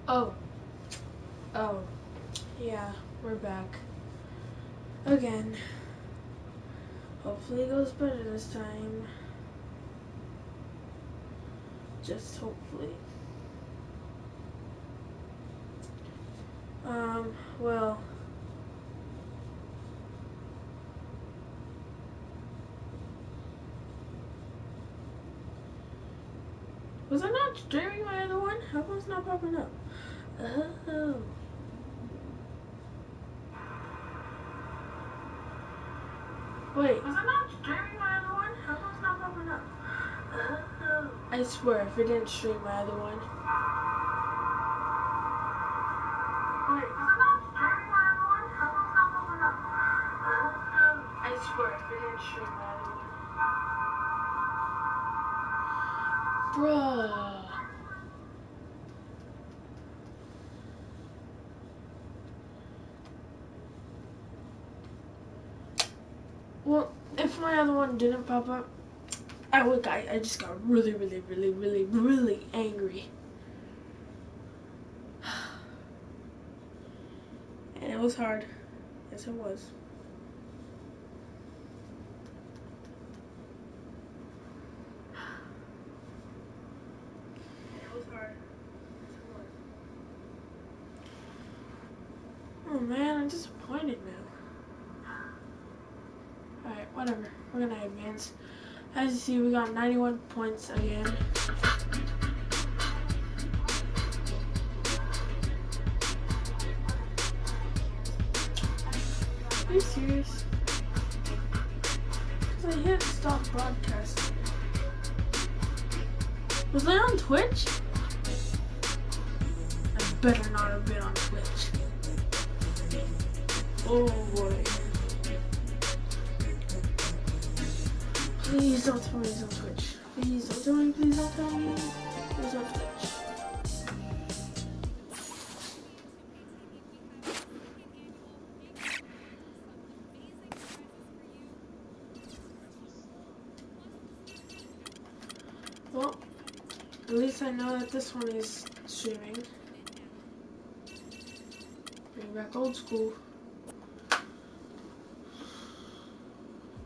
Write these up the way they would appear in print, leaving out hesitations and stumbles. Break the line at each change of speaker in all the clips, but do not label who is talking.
Oh. Oh. Yeah, we're back. Again. Hopefully it goes better this time. Just hopefully. Well. Was I not streaming my other one? How come it's not popping up? Oh. Wait, was I not streaming my other one? How come it's not popping up? Oh. I swear, if it didn't stream my other one. Wait, was I not streaming my other one? How come it's not popping up? Oh. I swear, if it didn't stream my other one. Bruh. Well, if my other one didn't pop up, I just got really angry. And it was hard. Yes, it was. It was hard. Yes, it was. Oh man, I'm disappointed now. Alright, whatever. We're gonna advance. As you see, we got 91 points again. Are you serious? I hit stop broadcasting. Was I on Twitch? I better not have been on Twitch. Oh boy. Please don't tell me he's on Twitch. Please don't tell me, please don't tell me he's on Twitch. Well, at least I know that this one is streaming. Bring back old school.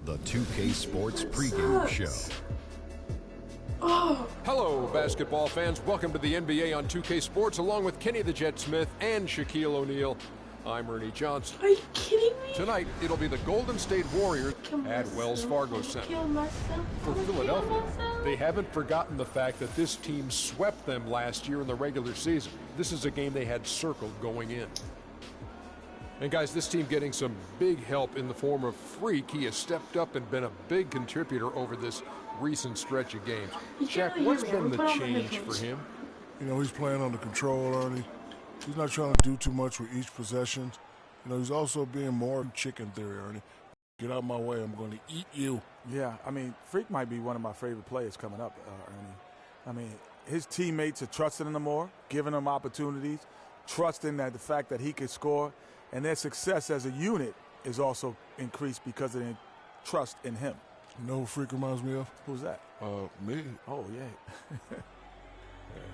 The 2K Sports pregame show.
Oh.
Hello, basketball fans. Welcome to the NBA on 2K Sports, along with Kenny the Jet Smith and Shaquille O'Neal. I'm Ernie Johnson.
Are you kidding me?
Tonight, it'll be the Golden State Warriors at Wells Fargo Center. For Philadelphia, they haven't forgotten the fact that this team swept them last year in the regular season. This is a game they had circled going in. And guys, this team getting some big help in the form of Freak. He has stepped up and been a big contributor over this recent stretch of games. Shaq, what's been the change for him?
You know, he's playing under control, Ernie. He's not trying to do too much with each possession. You know, he's also being more chicken theory, Ernie. Get out of my way, I'm going to eat you.
Yeah, I mean, Freak might be one of my favorite players coming up, Ernie. I mean, his teammates are trusting him more, giving him opportunities, trusting that the fact that he can score, and their success as a unit is also increased because of their trust in him.
You know who Freak reminds me of?
Who's that?
Me.
Oh, yeah.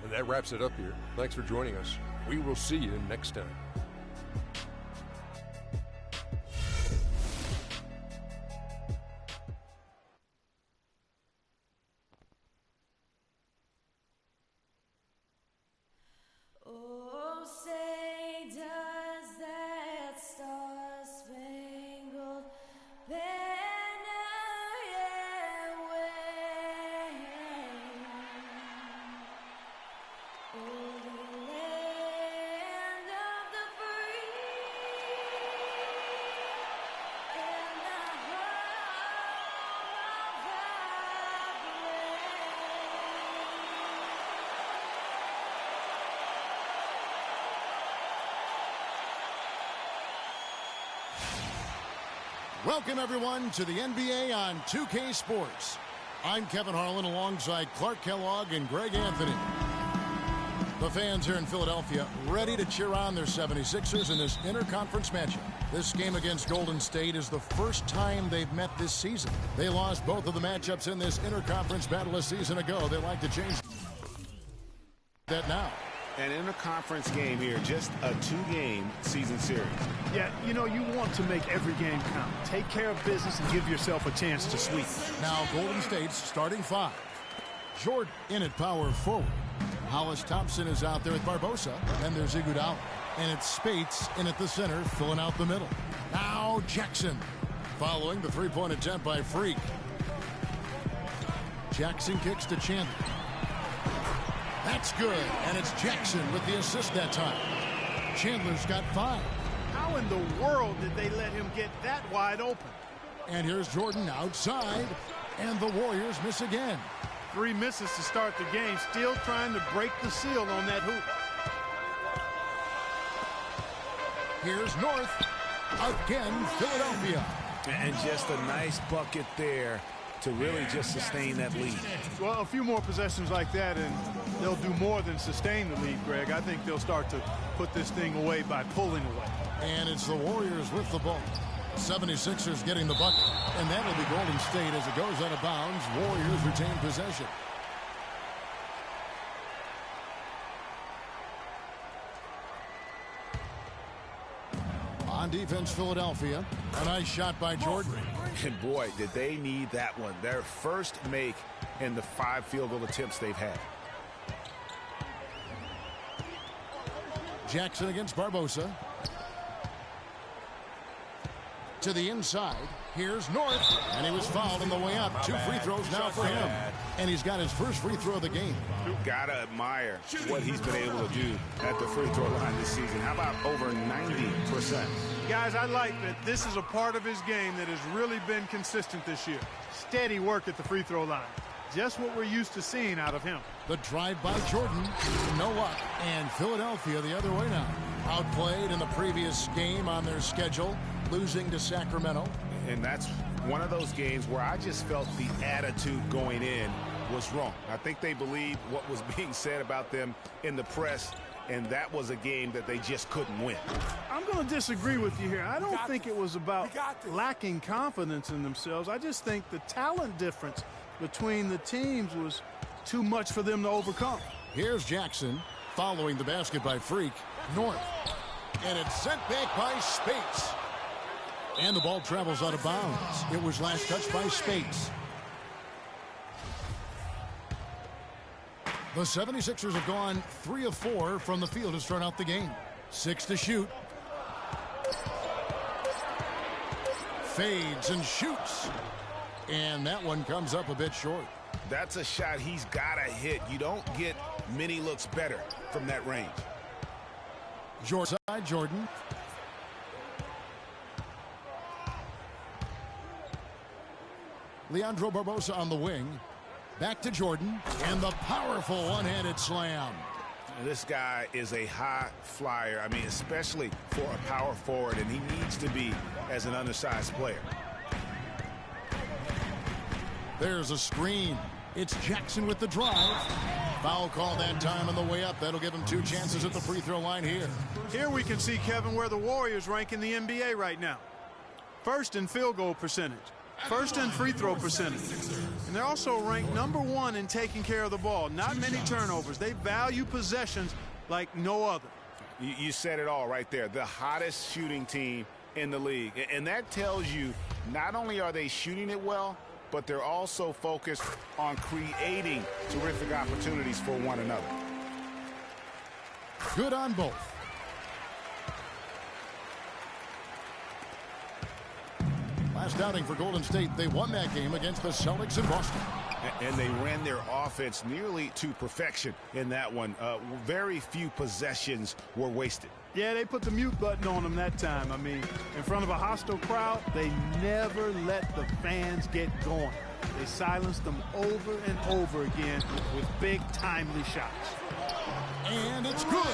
And that wraps it up here. Thanks for joining us. We will see you next time.
Welcome, everyone, to the NBA on 2K Sports. I'm Kevin Harlan alongside Clark Kellogg and Greg Anthony. The fans here in Philadelphia ready to cheer on their 76ers in this interconference matchup. This game against Golden State is the first time they've met this season. They lost both of the matchups in this interconference battle a season ago. They like to change that now.
An interconference game here, just a 2-game season series.
Yeah, you know, you want to make every game count. Take care of business and give yourself a chance to sweep.
Now Golden State's starting 5. Jordan in at power forward. Hollis Thompson is out there with Barbosa. Then there's Iguodala. And it's Spates in at the center, filling out the middle. Now Jackson, following the three-point attempt by Freak. Jackson kicks to Chandler. That's good, and it's Jackson with the assist that time. Chandler's got 5.
How in the world did they let him get that wide open?
And here's Jordan outside, and the Warriors miss again.
3 misses to start the game, still trying to break the seal on that hoop.
Here's North, again Philadelphia.
And just a nice bucket there to really just sustain that lead.
Well, a few more possessions like that, and they'll do more than sustain the lead, Greg. I think they'll start to put this thing away by pulling away.
And it's the Warriors with the ball. 76ers getting the bucket, and that'll be Golden State as it goes out of bounds. Warriors retain possession. On defense, Philadelphia. A nice shot by Jordan.
And boy, did they need that one. Their first make in the 5 field goal attempts they've had.
Jackson against Barbosa. To the inside. Here's North. And he was fouled on the way up. 2 free throws now for him. And he's got his first free throw of the game.
You gotta admire what he's been able to do at the free throw line this season. How about over 90%?
Guys, I like that this is a part of his game that has really been consistent this year. Steady work at the free throw line. Just what we're used to seeing out of him.
The drive by Jordan. No luck. And Philadelphia the other way now. Outplayed in the previous game on their schedule, losing to Sacramento.
And that's one of those games where I just felt the attitude going in was wrong. I think they believed what was being said about them in the press, and that was a game that they just couldn't win.
I'm going to disagree with you here. I don't think it was about lacking confidence in themselves. I just think the talent difference between the teams was too much for them to overcome.
Here's Jackson following the basket by Freak. North. And it's sent back by Spates. And the ball travels out of bounds. It was last touched by Spates. The 76ers have gone 3 of 4 from the field to start out the game. 6 to shoot. Fades and shoots. And that one comes up a bit short.
That's a shot he's got to hit. You don't get many looks better from that range.
Jordan. Leandro Barbosa on the wing. Back to Jordan. And the powerful one-handed slam.
This guy is a high flyer. I mean, especially for a power forward, and he needs to be as an undersized player.
There's a screen. It's Jackson with the drive. Foul call that time on the way up. That'll give him 2 chances at the free throw line here.
Here we can see, Kevin, where the Warriors rank in the NBA right now. First in field goal percentage. First in free throw percentage. And they're also ranked #1 in taking care of the ball. Not many turnovers. They value possessions like no other.
You said it all right there. The hottest shooting team in the league. And that tells you not only are they shooting it well, but they're also focused on creating terrific opportunities for one another.
Good on both. Last outing for Golden State, they won that game against the Celtics in Boston.
And they ran their offense nearly to perfection in that one. Very few possessions were wasted.
Yeah, they put the mute button on them that time. I mean, in front of a hostile crowd, they never let the fans get going. They silenced them over and over again with big, timely shots.
And it's good.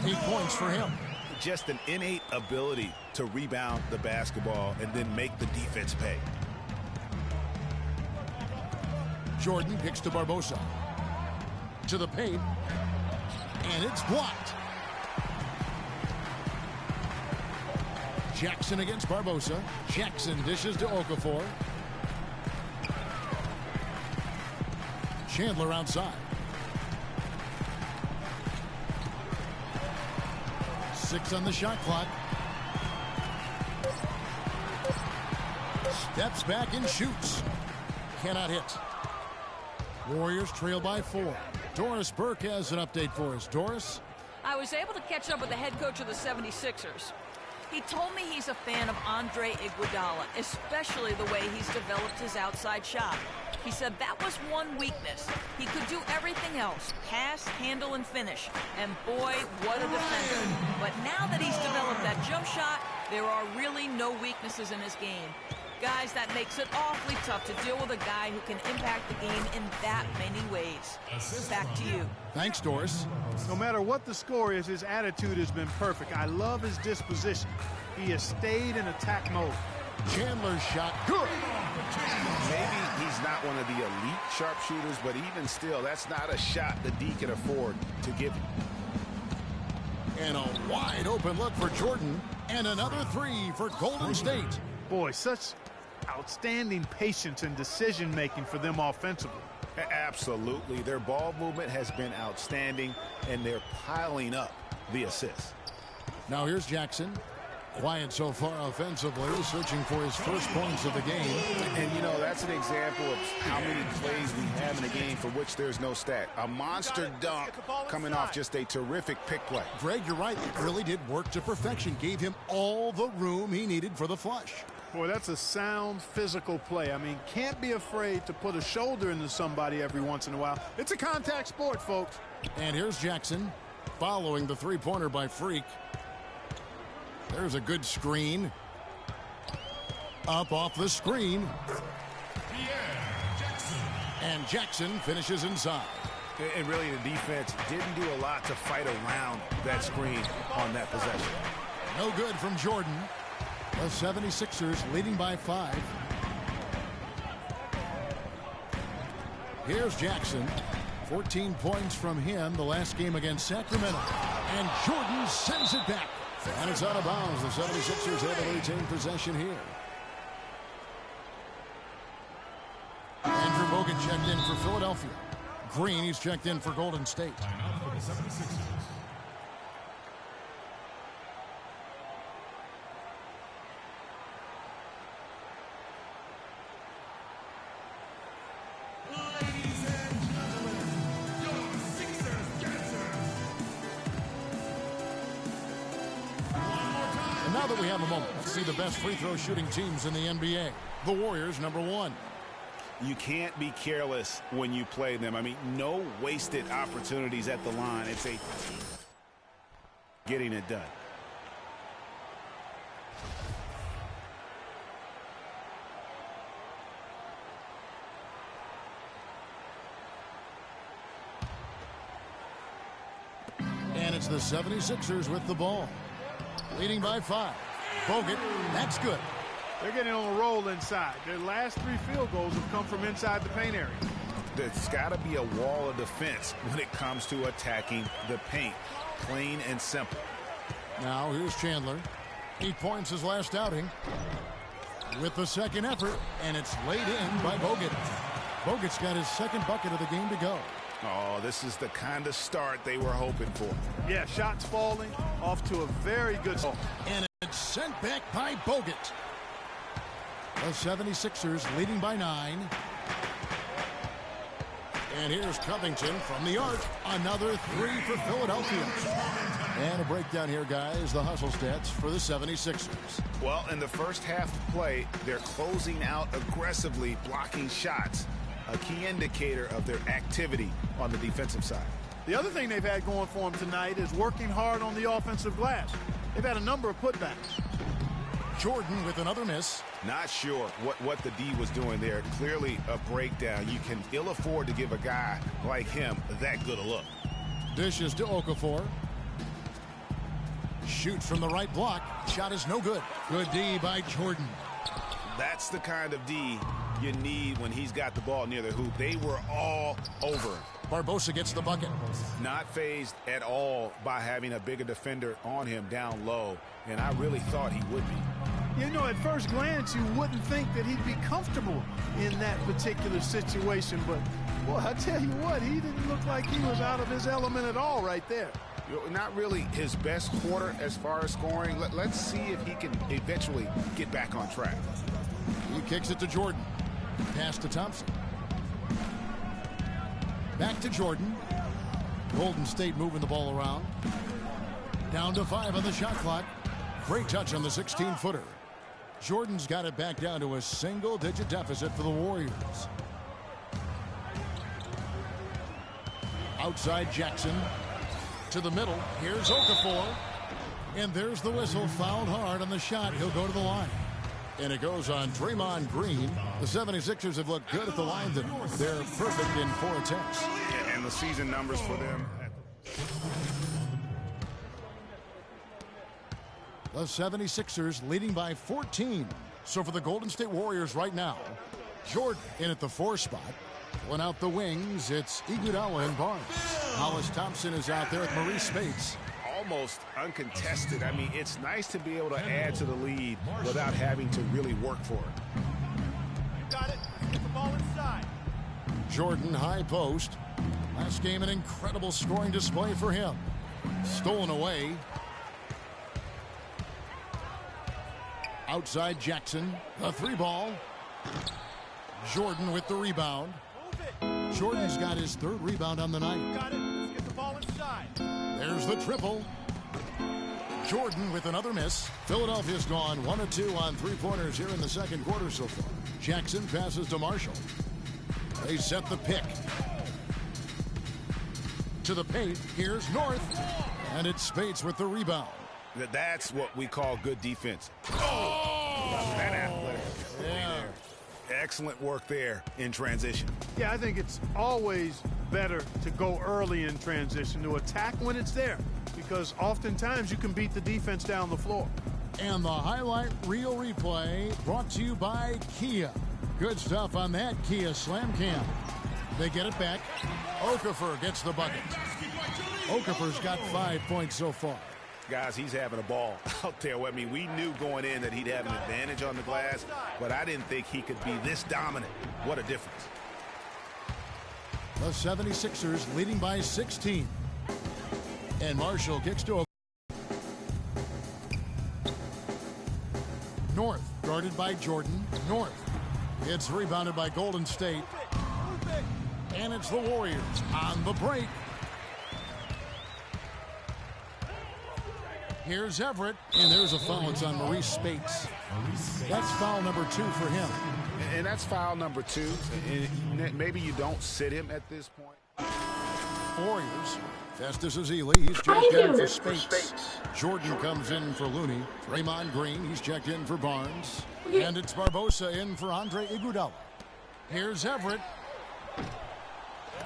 8 points for him.
Just an innate ability to rebound the basketball and then make the defense pay.
Jordan kicks to Barbosa. To the paint. And it's blocked. Jackson against Barbosa. Jackson dishes to Okafor. Chandler outside. 6 on the shot clock. Steps back and shoots. Cannot hit. Warriors trail by 4. Doris Burke has an update for us. Doris?
I was able to catch up with the head coach of the 76ers. He told me he's a fan of Andre Iguodala, especially the way he's developed his outside shot. He said that was one weakness. He could do everything else, pass, handle, and finish. And boy, what a defender. But now that he's developed that jump shot, there are really no weaknesses in his game. Guys, that makes it awfully tough to deal with a guy who can impact the game in that many ways. Back to you.
Thanks, Doris.
No matter what the score is, his attitude has been perfect. I love his disposition. He has stayed in attack mode.
Chandler's shot, good.
Maybe he's not one of the elite sharpshooters, but even still, that's not a shot the D can afford to give him.
And a wide open look for Jordan. And another 3 for Golden State.
Boy, such outstanding patience and decision-making for them offensively.
Absolutely. Their ball movement has been outstanding, and they're piling up the assists.
Now here's Jackson. Quiet so far offensively, searching for his first points of the game.
And, you know, that's an example of how many plays we have in a game for which there's no stat. A monster dunk coming off just a terrific pick play.
Greg, you're right. It really did work to perfection. Gave him all the room he needed for the flush.
Boy, that's a sound physical play. I mean, can't be afraid to put a shoulder into somebody every once in a while. It's a contact sport, folks.
And here's Jackson following the three-pointer by Freak. There's a good screen. Up off the screen. And Jackson finishes inside.
And really, the defense didn't do a lot to fight around that screen on that possession.
No good from Jordan. The 76ers leading by 5. Here's Jackson. 14 points from him the last game against Sacramento. And Jordan sends it back. And it's out of bounds. The 76ers have a retained possession here. Andrew Bogut checked in for Philadelphia. Green, he's checked in for Golden State. Now that we have a moment to see the best free throw shooting teams in the NBA. The Warriors, number 1.
You can't be careless when you play them. I mean, no wasted opportunities at the line. It's a getting it done.
And it's the 76ers with the ball. Leading by 5. Bogut, that's good.
They're getting on a roll inside. Their last 3 field goals have come from inside the paint area.
There's got to be a wall of defense when it comes to attacking the paint. Plain and simple.
Now here's Chandler. 8 points his last outing. With the second effort, and it's laid in by Bogut. Bogut's got his second bucket of the game to go.
Oh, this is the kind of start they were hoping for.
Yeah, shots falling off to a very good start.
And it's sent back by Bogut. The 76ers leading by 9. And here's Covington from the arc. Another 3 for Philadelphia. And a breakdown here, guys. The hustle stats for the 76ers.
Well, in the first half of play, they're closing out aggressively, blocking shots. A key indicator of their activity on the defensive side.
The other thing they've had going for them tonight is working hard on the offensive glass. They've had a number of putbacks.
Jordan with another miss.
Not sure what the D was doing there. Clearly a breakdown. You can ill afford to give a guy like him that good a look.
Dishes to Okafor. Shoots from the right block. Shot is no good. Good D by Jordan.
That's the kind of D you need when he's got the ball near the hoop. They were all over.
Barbosa gets the bucket.
Not fazed at all by having a bigger defender on him down low, and I really thought he would be.
You know, at first glance, you wouldn't think that he'd be comfortable in that particular situation, but, boy, I tell you what, he didn't look like he was out of his element at all right there.
Not really his best quarter as far as scoring. Let's see if he can eventually get back on track.
He kicks it to Jordan. Pass to Thompson. Back to Jordan. Golden State moving the ball around. Down to 5 on the shot clock. Great touch on the 16-footer. Jordan's got it back down to a single-digit deficit for the Warriors. Outside Jackson. To the middle. Here's Okafor. And there's the whistle. Fouled hard on the shot. He'll go to the line. And it goes on Draymond Green. The 76ers have looked good at the line. They're perfect in 4 attempts.
And the season numbers for them.
The 76ers leading by 14. So for the Golden State Warriors right now, Jordan in at the 4 spot. One out the wings, it's Iguodala and Barnes. Hollis Thompson is out there with Maurice Spates.
Almost uncontested. I mean, it's nice to be able to add to the lead without having to really work for it.
Got it. Get the ball inside.
Jordan high post. Last game an incredible scoring display for him. Stolen away. Outside Jackson. A 3-ball. Jordan with the rebound. Jordan's got his 3rd rebound on the night.
Got it. Let's get the ball inside.
There's the triple. Jordan with another miss. Philadelphia's gone 1 of 2 on 3-pointers here in the 2nd quarter so far. Jackson passes to Marshall. They set the pick. To the paint. Here's North. And it's Spates with the rebound.
That's what we call good defense. Oh! That athletic.
Yeah.
Excellent work there in transition.
Yeah, I think it's always better to go early in transition, to attack when it's there, because oftentimes you can beat the defense down the floor.
And the highlight reel replay brought to you by Kia. Good stuff on that Kia Slam Cam. They get it back. Okafor gets the bucket. Okafor's got 5 points so far.
Guys, he's having a ball out there. I mean, we knew going in that he'd have an advantage on the glass, but I didn't think he could be this dominant. What a difference.
The 76ers leading by 16. And Marshall kicks to a North, guarded by Jordan. North. It's rebounded by Golden State. And it's the Warriors on the break. Here's Everett, and there's a foul. It's on Maurice Spates. That's foul number 2 for him.
And that's foul number 2. And maybe you don't sit him at this point.
Warriors. Festus Ezeli, he's checked in for Spates. Jordan comes in for Looney. Draymond Green, he's checked in for Barnes. And it's Barbosa in for Andre Iguodala. Here's Everett.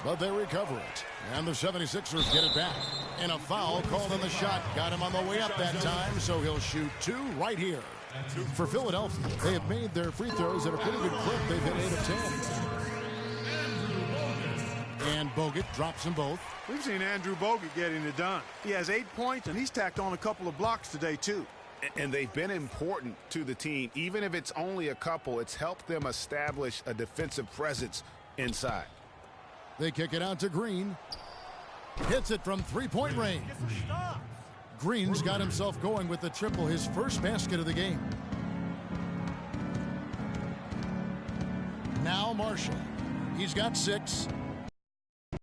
But they recover it. And the 76ers get it back. And a foul called on the shot. Got him on the way up that time, so he'll shoot 2 right here. For Philadelphia, they have made their free throws at a pretty good clip. They've hit 8 of 10. And Bogut drops them both.
We've seen Andrew Bogut getting it done. He has 8 points, and he's tacked on a couple of blocks today, too.
And they've been important to the team. Even if it's only a couple, it's helped them establish a defensive presence inside.
They kick it out to Green. Hits it from 3-point range. Green's got himself going with the triple, his first basket of the game. Now Marshall. He's got 6.